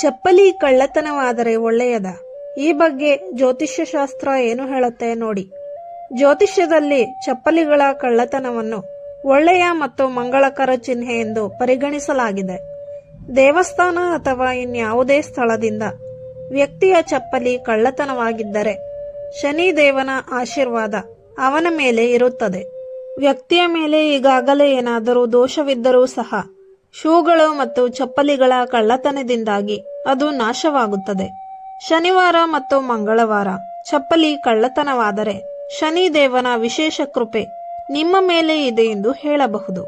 ಚಪ್ಪಲಿ ಕಳ್ಳತನವಾದರೆ ಒಳ್ಳೆಯದ? ಈ ಬಗ್ಗೆ ಜ್ಯೋತಿಷ್ಯ ಶಾಸ್ತ್ರ ಏನು ಹೇಳುತ್ತೆ ನೋಡಿ. ಜ್ಯೋತಿಷ್ಯದಲ್ಲಿ ಚಪ್ಪಲಿಗಳ ಕಳ್ಳತನವನ್ನು ಒಳ್ಳೆಯ ಮತ್ತು ಮಂಗಳಕರ ಚಿಹ್ನೆ ಎಂದು ಪರಿಗಣಿಸಲಾಗಿದೆ. ದೇವಸ್ಥಾನ ಅಥವಾ ಇನ್ಯಾವುದೇ ಸ್ಥಳದಿಂದ ವ್ಯಕ್ತಿಯ ಚಪ್ಪಲಿ ಕಳ್ಳತನವಾಗಿದ್ದರೆ ಶನಿ ದೇವನ ಆಶೀರ್ವಾದ ಅವನ ಮೇಲೆ ಇರುತ್ತದೆ. ವ್ಯಕ್ತಿಯ ಮೇಲೆ ಈಗಾಗಲೇ ಏನಾದರೂ ದೋಷವಿದ್ದರೂ ಸಹ ಶೂಗಳು ಮತ್ತು ಚಪ್ಪಲಿಗಳ ಕಳ್ಳತನದಿಂದಾಗಿ ಅದು ನಾಶವಾಗುತ್ತದೆ. ಶನಿವಾರ ಮತ್ತು ಮಂಗಳವಾರ ಚಪ್ಪಲಿ ಕಳ್ಳತನವಾದರೆ ಶನಿ ದೇವನ ವಿಶೇಷ ಕೃಪೆ ನಿಮ್ಮ ಮೇಲೆ ಇದೆ ಎಂದು ಹೇಳಬಹುದು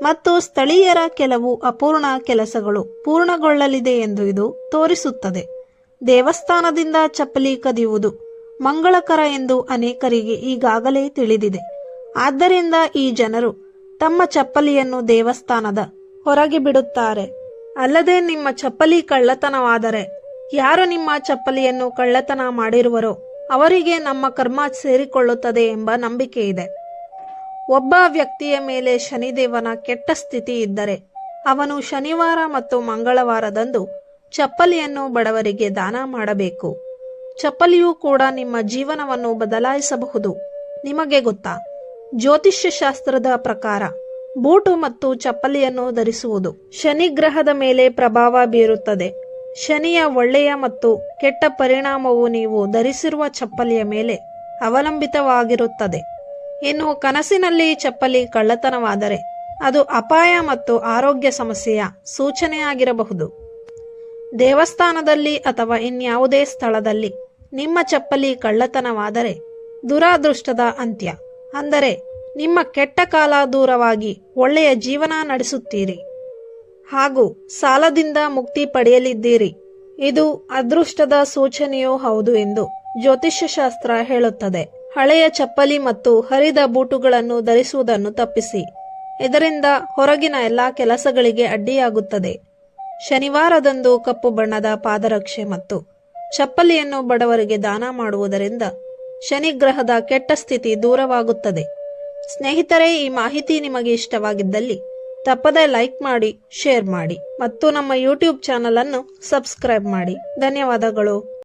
ಮತ್ತು ಸ್ಥಳೀಯರ ಕೆಲವು ಅಪೂರ್ಣ ಕೆಲಸಗಳು ಪೂರ್ಣಗೊಳ್ಳಲಿದೆ ಎಂದು ಇದು ತೋರಿಸುತ್ತದೆ. ದೇವಸ್ಥಾನದಿಂದ ಚಪ್ಪಲಿ ಕದಿಯುವುದು ಮಂಗಳಕರ ಎಂದು ಅನೇಕರಿಗೆ ಈಗಾಗಲೇ ತಿಳಿದಿದೆ. ಆದ್ದರಿಂದ ಈ ಜನರು ತಮ್ಮ ಚಪ್ಪಲಿಯನ್ನು ದೇವಸ್ಥಾನದ ಹೊರಗೆ ಬಿಡುತ್ತಾರೆ. ಅಲ್ಲದೆ ನಿಮ್ಮ ಚಪ್ಪಲಿ ಕಳ್ಳತನವಾದರೆ ಯಾರು ನಿಮ್ಮ ಚಪ್ಪಲಿಯನ್ನು ಕಳ್ಳತನ ಮಾಡಿರುವರೋ ಅವರಿಗೆ ನಮ್ಮ ಕರ್ಮ ಸೇರಿಕೊಳ್ಳುತ್ತದೆ ಎಂಬ ನಂಬಿಕೆ ಇದೆ. ಒಬ್ಬ ವ್ಯಕ್ತಿಯ ಮೇಲೆ ಶನಿದೇವನ ಕೆಟ್ಟ ಸ್ಥಿತಿ ಇದ್ದರೆ ಅವನು ಶನಿವಾರ ಮತ್ತು ಮಂಗಳವಾರದಂದು ಚಪ್ಪಲಿಯನ್ನು ಬಡವರಿಗೆ ದಾನ ಮಾಡಬೇಕು. ಚಪ್ಪಲಿಯೂ ಕೂಡ ನಿಮ್ಮ ಜೀವನವನ್ನು ಬದಲಾಯಿಸಬಹುದು. ನಿಮಗೆ ಗೊತ್ತಾ, ಜ್ಯೋತಿಷ್ಯ ಶಾಸ್ತ್ರದ ಪ್ರಕಾರ ಬೂಟು ಮತ್ತು ಚಪ್ಪಲಿಯನ್ನು ಧರಿಸುವುದು ಶನಿ ಗ್ರಹದ ಮೇಲೆ ಪ್ರಭಾವ ಬೀರುತ್ತದೆ. ಶನಿಯ ಒಳ್ಳೆಯ ಮತ್ತು ಕೆಟ್ಟ ಪರಿಣಾಮವು ನೀವು ಧರಿಸಿರುವ ಚಪ್ಪಲಿಯ ಮೇಲೆ ಅವಲಂಬಿತವಾಗಿರುತ್ತದೆ. ಇನ್ನು ಕನಸಿನಲ್ಲಿ ಚಪ್ಪಲಿ ಕಳ್ಳತನವಾದರೆ ಅದು ಅಪಾಯ ಮತ್ತು ಆರೋಗ್ಯ ಸಮಸ್ಯೆಯ ಸೂಚನೆಯಾಗಿರಬಹುದು. ದೇವಸ್ಥಾನದಲ್ಲಿ ಅಥವಾ ಇನ್ಯಾವುದೇ ಸ್ಥಳದಲ್ಲಿ ನಿಮ್ಮ ಚಪ್ಪಲಿ ಕಳ್ಳತನವಾದರೆ ದುರಾದೃಷ್ಟದ ಅಂತ್ಯ, ಅಂದರೆ ನಿಮ್ಮ ಕೆಟ್ಟ ಕಾಲ ದೂರವಾಗಿ ಒಳ್ಳೆಯ ಜೀವನ ನಡೆಸುತ್ತೀರಿ ಹಾಗೂ ಸಾಲದಿಂದ ಮುಕ್ತಿ ಪಡೆಯಲಿದ್ದೀರಿ. ಇದು ಅದೃಷ್ಟದ ಸೂಚನೆಯೂ ಹೌದು ಎಂದು ಜ್ಯೋತಿಷ್ಯ ಶಾಸ್ತ್ರ ಹೇಳುತ್ತದೆ. ಹಳೆಯ ಚಪ್ಪಲಿ ಮತ್ತು ಹರಿದ ಬೂಟುಗಳನ್ನು ಧರಿಸುವುದನ್ನು ತಪ್ಪಿಸಿ. ಇದರಿಂದ ಹೊರಗಿನ ಎಲ್ಲಾ ಕೆಲಸಗಳಿಗೆ ಅಡ್ಡಿಯಾಗುತ್ತದೆ. ಶನಿವಾರದಂದು ಕಪ್ಪು ಬಣ್ಣದ ಪಾದರಕ್ಷೆ ಮತ್ತು ಚಪ್ಪಲಿಯನ್ನು ಬಡವರಿಗೆ ದಾನ ಮಾಡುವುದರಿಂದ ಶನಿಗ್ರಹದ ಕೆಟ್ಟ ಸ್ಥಿತಿ ದೂರವಾಗುತ್ತದೆ. ಸ್ನೇಹಿತರೆ, ಈ ಮಾಹಿತಿ ನಿಮಗೆ ಇಷ್ಟವಾಗಿದ್ದಲ್ಲಿ ತಪ್ಪದೇ ಲೈಕ್ ಮಾಡಿ, ಶೇರ್ ಮಾಡಿ ಮತ್ತು ನಮ್ಮ ಯೂಟ್ಯೂಬ್ ಚಾನಲ್ ಅನ್ನು ಸಬ್ಸ್ಕ್ರೈಬ್ ಮಾಡಿ. ಧನ್ಯವಾದಗಳು.